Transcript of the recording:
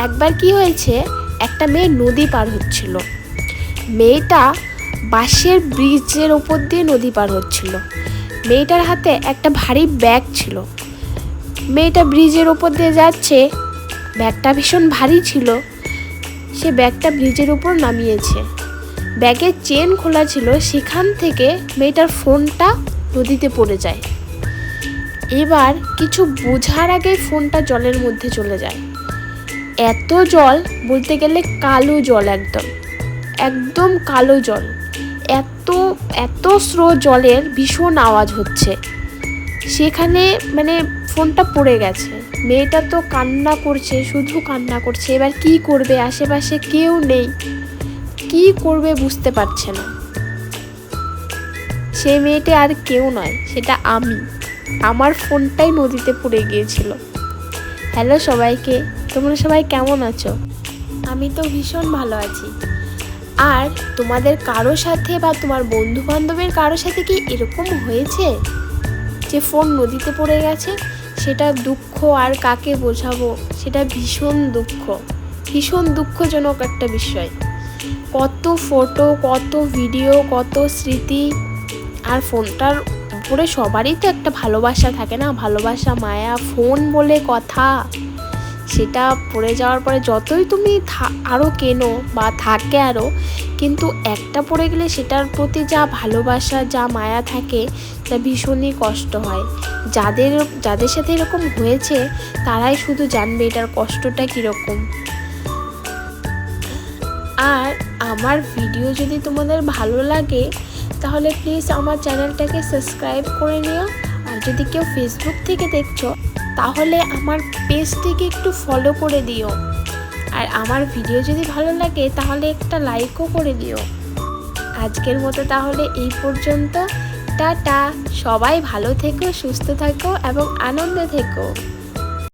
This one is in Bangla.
একবার কি হয়েছে, একটা মেয়ে নদী পার হচ্ছিল। মেয়েটা বাঁশের ব্রিজের ওপর দিয়ে নদী পার হচ্ছিল। মেয়েটার হাতে একটা ভারী ব্যাগ ছিল। মেয়েটা ব্রিজের ওপর দিয়ে যাচ্ছে, ব্যাগটা ভীষণ ভারী ছিল। সে ব্যাগটা ব্রিজের উপর নামিয়েছে। ব্যাগের চেন খোলা ছিল, সেখান থেকে মেয়েটার ফোনটা নদীতে পড়ে যায়। এবার কিছু বোঝার আগে ফোনটা জলের মধ্যে চলে যায়। এত জল, বলতে গেলে কালো জল, একদম কালো জল। এত এত স্রোত জলের, ভীষণ আওয়াজ হচ্ছে। সেখানে ফোনটা পড়ে গেছে। মেয়েটা তো কান্না করছে, শুধু কান্না করছে। এবার কি করবে, আশেপাশে কেউ নেই, কি করবে বুঝতে পারছে না। সেই মেয়েটা আর কেউ নয়, সেটা আমি। আমার ফোনটাই নদীতে পড়ে গিয়েছিল। হ্যালো সবাইকে, তোমরা সবাই কেমন আছো? আমি তো ভীষণ ভালো আছি। আর তোমাদের কারো সাথে বা তোমার বন্ধু বান্ধবের কারো সাথে কি এরকম হয়েছে যে ফোন নদীতে পড়ে গেছে? সেটা দুঃখ আর কাকে বোঝাবো, সেটা ভীষণ দুঃখজনক একটা বিষয়। কত ফটো, কত ভিডিও, কত স্মৃতি। আর ফোনটার উপরে সবারই তো একটা ভালোবাসা থাকে না, ভালোবাসা, মায়া। ফোন বলে কথা, সেটা পড়ে যাওয়ার পরে যতই তুমি আরও কেনো বা থাকে আরও, কিন্তু একটা পড়ে গেলে সেটার প্রতি যা ভালোবাসা, যা মায়া থাকে, তা ভীষণই কষ্ট হয়। যাদের সাথে এরকম হয়েছে তারাই শুধু জানবে এটার কষ্টটা কীরকম। আর আমার ভিডিও যদি তোমাদের ভালো লাগে তাহলে প্লিজ আমার চ্যানেলটাকে সাবস্ক্রাইব করে নিও। আর যদি কেউ ফেসবুক থেকে দেখছো তাহলে আমার পেজটিকে একটু ফলো করে দিও। আর আমার ভিডিও যদি ভালো লাগে তাহলে একটা লাইকও করে দিও। আজকের মতো তাহলে এই পর্যন্ত। টাটা। সবাই ভালো থেকো, সুস্থ থাকো এবং আনন্দে থেকো।